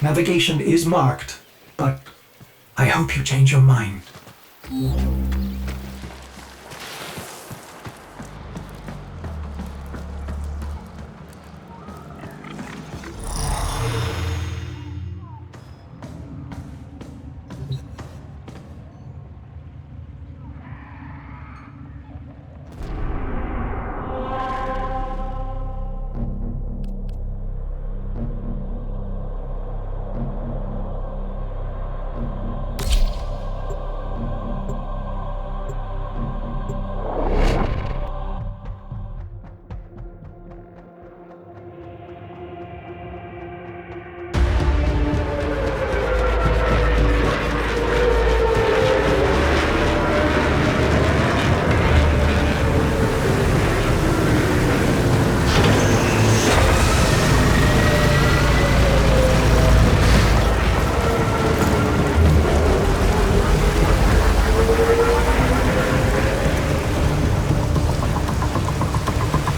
Navigation is marked, but I hope you change your mind.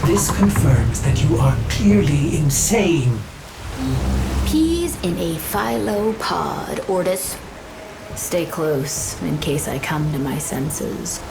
This confirms that you are clearly insane. Peas in a phylopod, Ortis. Stay close, in case I come to my senses.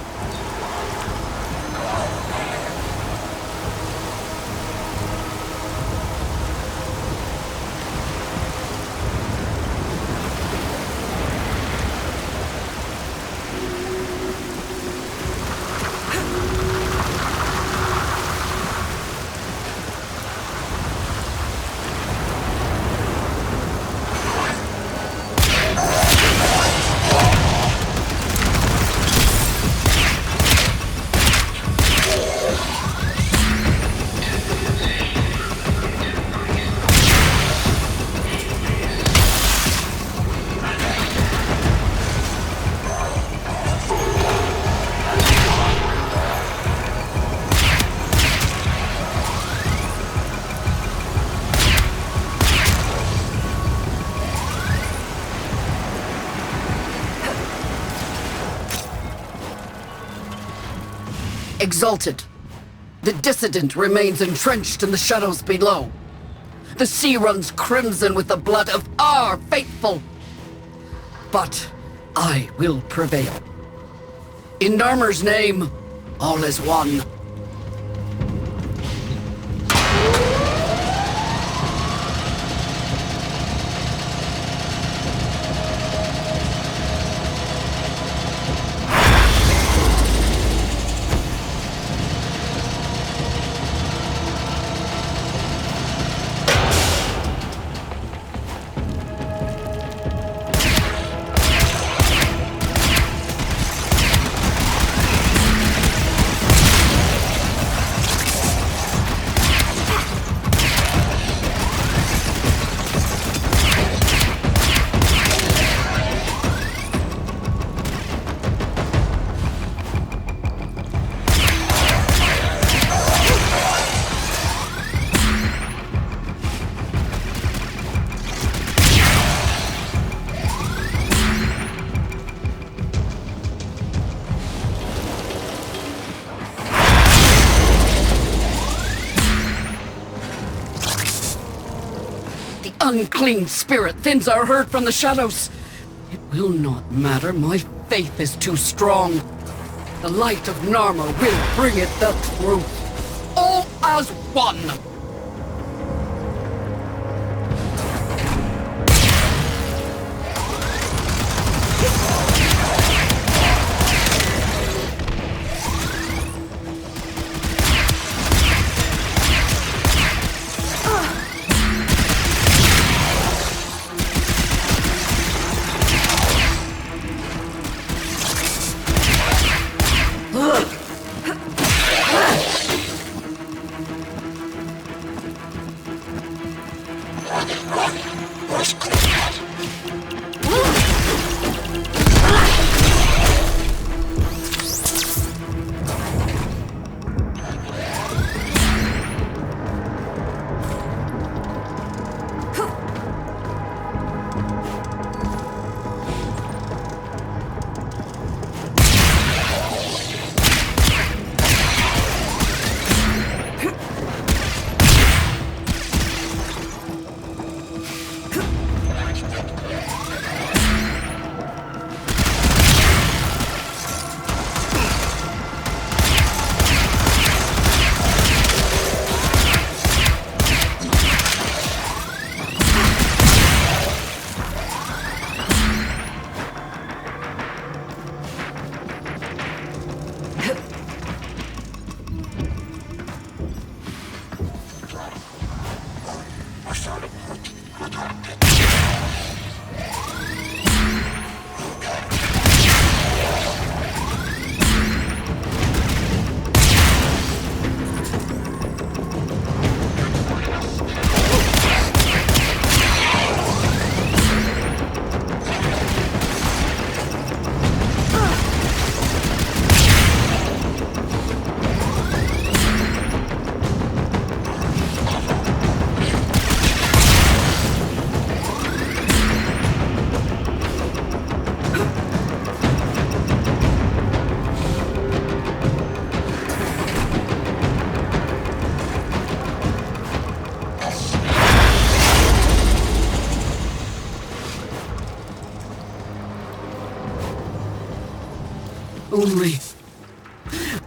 Exalted. The dissident remains entrenched in the shadows below. The sea runs crimson with the blood of our faithful. But I will prevail. In Narmer's name, all is one. Unclean spirit thins our herd from the shadows. It will not matter, my faith is too strong. The light of Narmer will bring it the truth. All as one!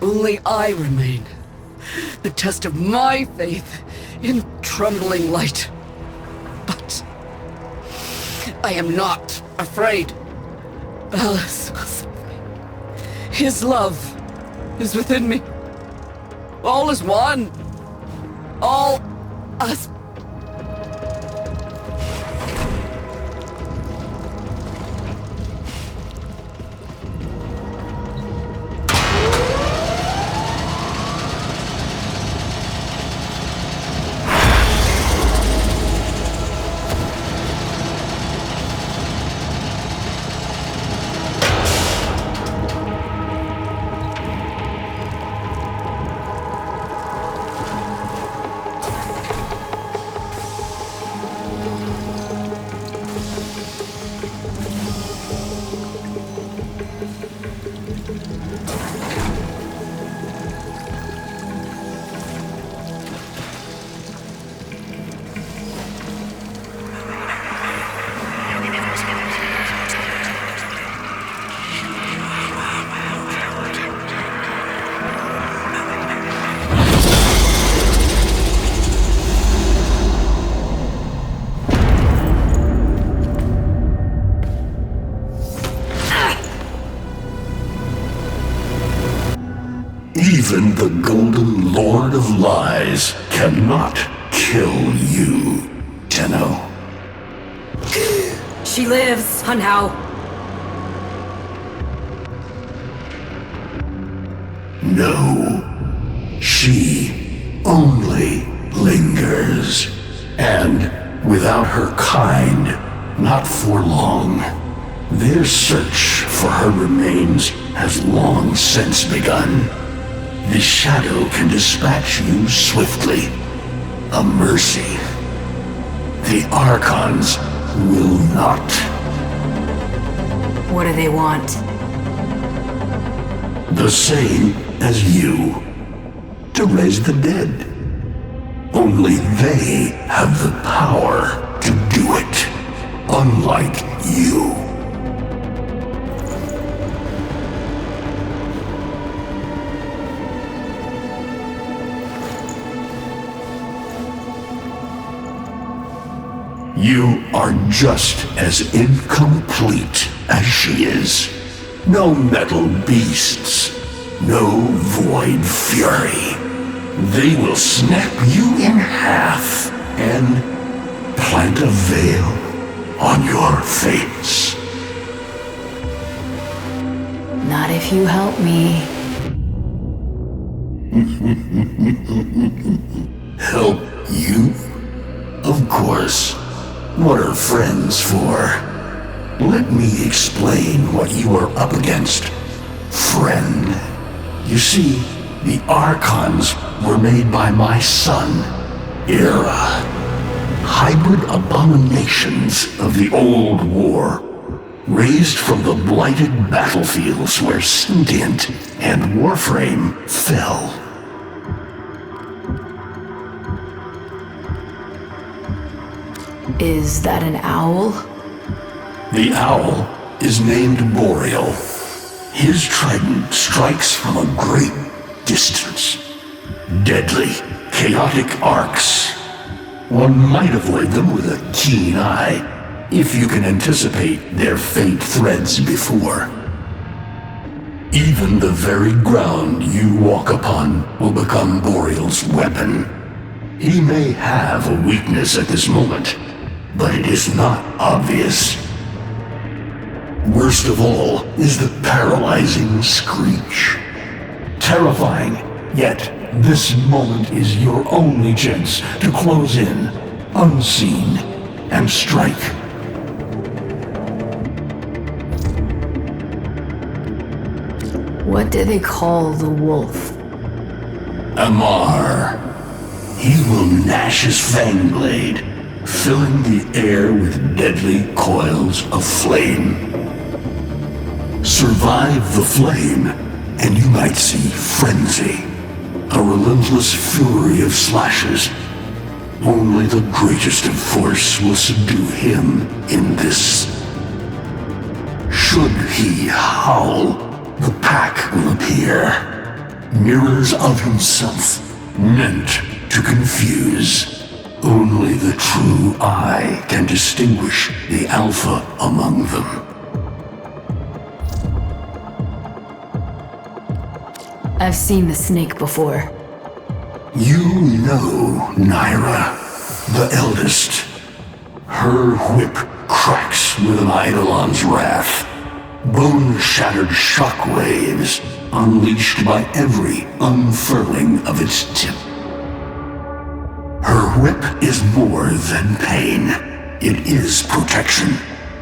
Only I remain. The test of my faith in trembling light. But I am not afraid. Ballas will save me. His love is within me. All is one. All us. Even the Golden Lord of Lies cannot kill you, Tenno. She lives, somehow. No, she only lingers. And without her kind, not for long. Their search for her remains has long since begun. The shadow can dispatch you swiftly. A mercy. The archons will not. What do they want? The same as you. To raise the dead. Only they have the power to do it. Unlike you. You are just as incomplete as she is. No metal beasts, no void fury. They will snap you in half and plant a veil on your face. Not if you help me. Help you? Of course. What are friends for? Let me explain what you are up against, friend. You see, the archons were made by my son, Era. Hybrid abominations of the old war, raised from the blighted battlefields where Sentient and Warframe fell. Is that an owl? The owl is named Boreal. His trident strikes from a great distance. Deadly, chaotic arcs. One might avoid them with a keen eye, if you can anticipate their faint threads before. Even the very ground you walk upon will become Boreal's weapon. He may have a weakness at this moment, but it is not obvious. Worst of all is the paralyzing screech. Terrifying, yet this moment is your only chance to close in, unseen, and strike. What do they call the wolf? Amar. He will gnash his fang blade, filling the air with deadly coils of flame. Survive the flame, and you might see frenzy, a relentless fury of slashes. Only the greatest of force will subdue him in this. Should he howl, The pack will appear. Mirrors of himself, meant to confuse. Only the true eye can distinguish the alpha among them. I've seen the snake before. You know Naira, the eldest. Her whip cracks with an Eidolon's wrath. Bone-shattered shockwaves unleashed by every unfurling of its tip. Her whip is more than pain. It is protection,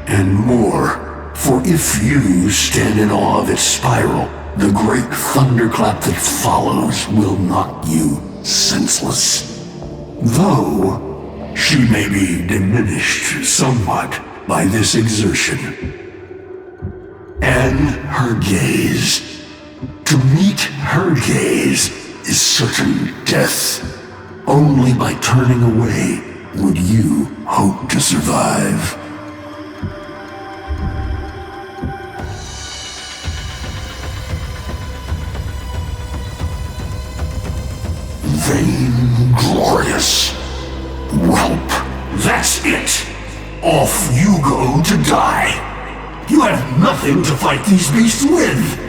and more, for if you stand in awe of its spiral, the great thunderclap that follows will knock you senseless. Though she may be diminished somewhat by this exertion. And her gaze. To meet her gaze is certain death. Only by turning away would you hope to survive. Vainglorious. Whelp, that's it. Off you go to die. You have nothing to fight these beasts with.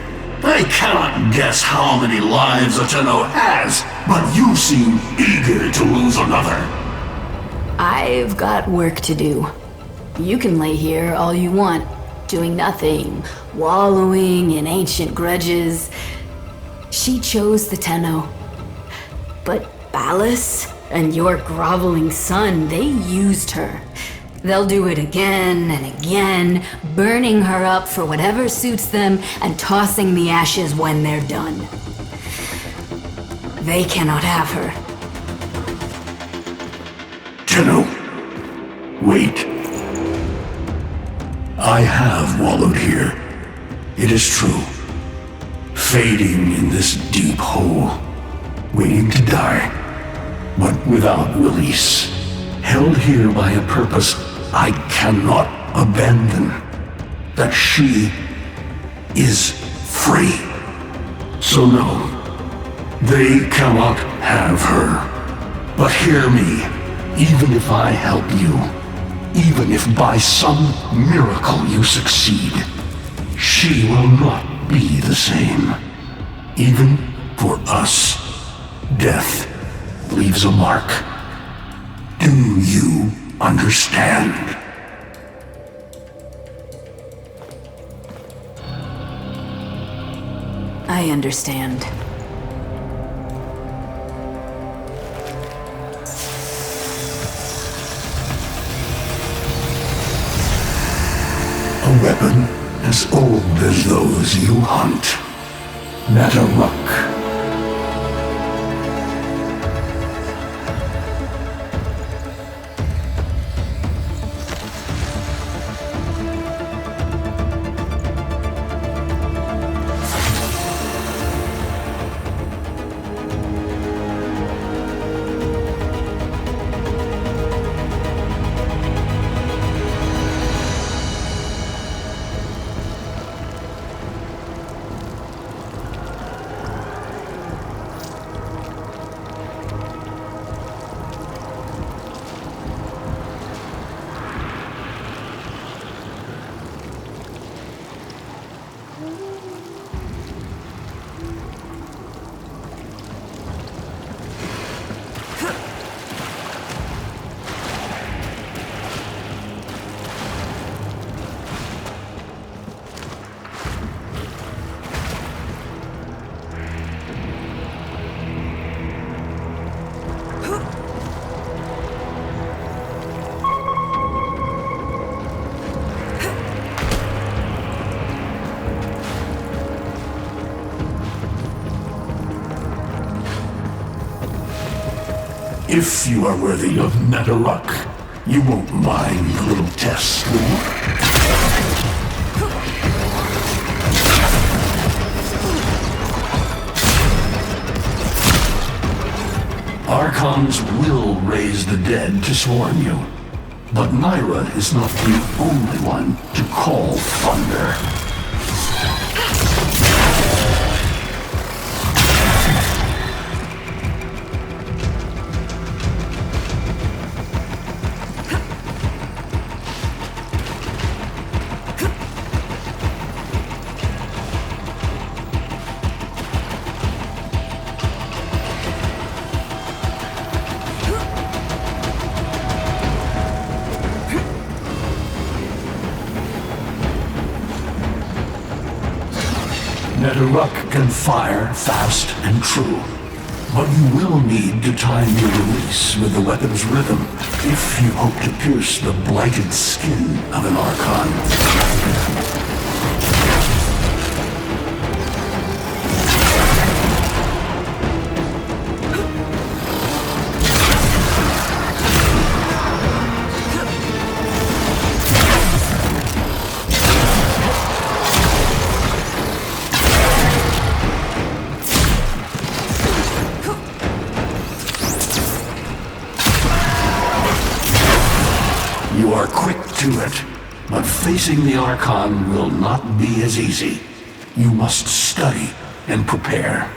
I cannot guess how many lives a Tenno has, but you seem eager to lose another. I've got work to do. You can lay here all you want, doing nothing, wallowing in ancient grudges. She chose the Tenno. But Ballas and your groveling son, they used her. They'll do it again and again, burning her up for whatever suits them and tossing the ashes when they're done. They cannot have her. Tenno, wait. I have wallowed here. It is true. Fading in this deep hole, waiting to die, but without release. Held here by a purpose I cannot abandon. That she is free. So no, they cannot have her. But hear me, even if I help you, even if by some miracle you succeed, she will not be the same. Even for us, death leaves a mark. Do you understand? I understand. A weapon as old as those you hunt. Nataruk. If you are worthy of Nataruk, you won't mind a little test, will you? Archons will raise the dead to swarm you. But Naira is not the only one to call thunder. Ruck can fire fast and true, but you will need to time your release with the weapon's rhythm if you hope to pierce the blighted skin of an archon. You are quick to it, but facing the Archon will not be as easy. You must study and prepare.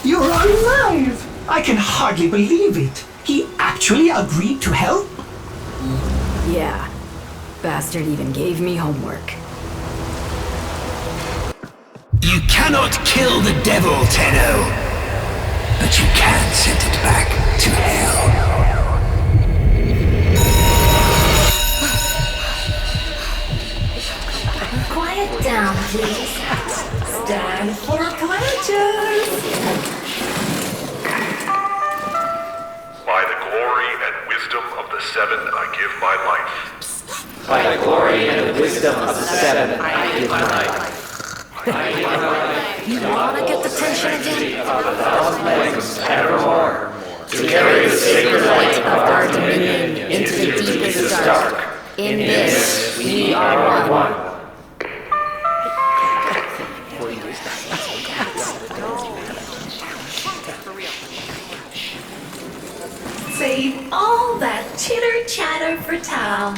You're alive! I can hardly believe it. He actually agreed to help? Yeah. Bastard even gave me homework. You cannot kill the devil, Tenno. But you can send it back to hell. Quiet down, please. Stand for pledges. By the glory and wisdom of the Seven, I give my life. By the glory and the wisdom of the Seven, I give my life. You wanna get the tension again? Of the thousand legs evermore, to carry the sacred light of our dominion into the deepest dark. In this, we are one. Save all that chitter-chatter for Tao.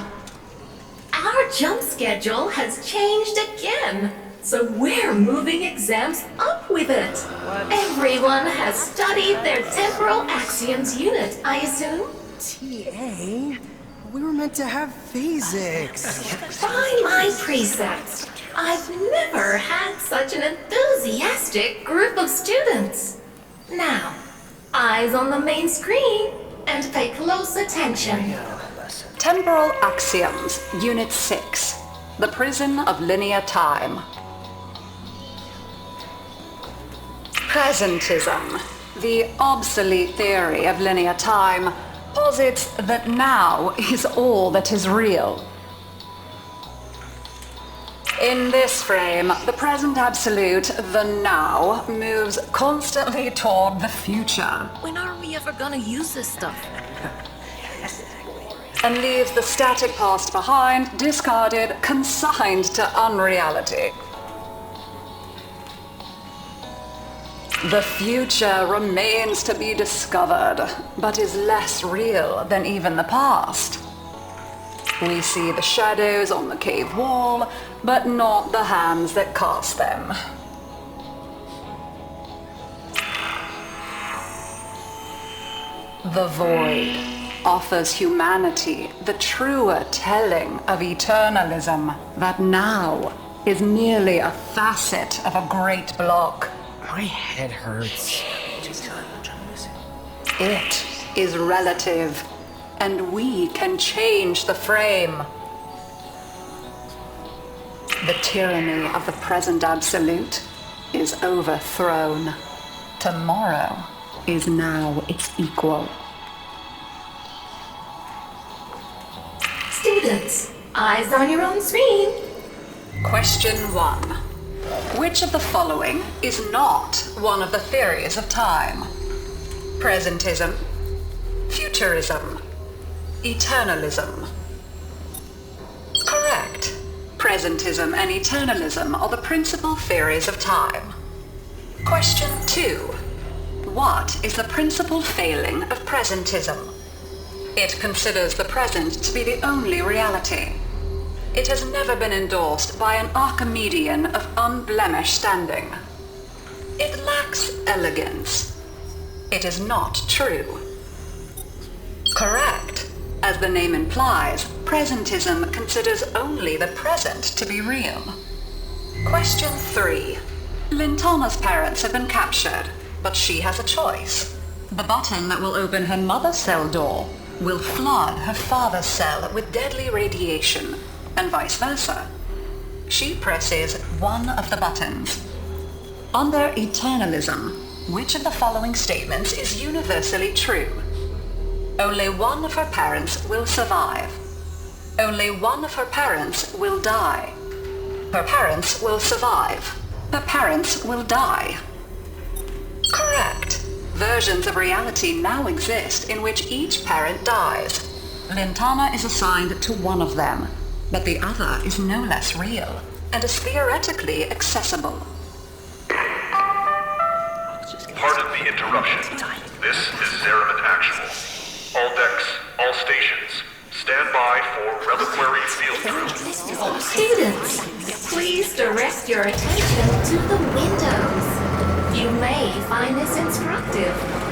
Our jump schedule has changed again, so we're moving exams up with it. Everyone has studied their temporal axioms unit, I assume? TA? We were meant to have physics. By my precepts, I've never had such an enthusiastic group of students. Now, eyes on the main screen and pay close attention. Temporal Axioms, Unit 6. The Prison of Linear Time. Presentism, the obsolete theory of linear time, posits that now is all that is real. In this frame, the present absolute, the now, moves constantly toward the future. When are we ever gonna use this stuff? And leaves the static past behind, discarded, consigned to unreality. The future remains to be discovered, but is less real than even the past. We see the shadows on the cave wall, but not the hands that cast them. The void offers humanity the truer telling of eternalism that now is merely a facet of a great block. My head hurts. It is relative, and we can change the frame. The tyranny of the present absolute is overthrown. Tomorrow is now its equal. Students, eyes on your own screen. Question 1. Which of the following is not one of the theories of time? Presentism, futurism, eternalism. Correct. Presentism and eternalism are the principal theories of time. Question 2. What is the principal failing of presentism? It considers the present to be the only reality. It has never been endorsed by an Archimedean of unblemished standing. It lacks elegance. It is not true. Correct. As the name implies, presentism considers only the present to be real. Question 3. Lintana's parents have been captured, but she has a choice. The button that will open her mother's cell door will flood her father's cell with deadly radiation, and vice versa. She presses one of the buttons. Under eternalism, which of the following statements is universally true? Only one of her parents will survive. Only one of her parents will die. Her parents will survive. Her parents will die. Correct. Versions of reality now exist in which each parent dies. Lintana is assigned to one of them, but the other is no less real and is theoretically accessible. Pardon the interruption. This is Zeraman Actual. All decks, all stations, stand by I-4 reliquary field. Students, please direct your attention to the windows. You may find this instructive.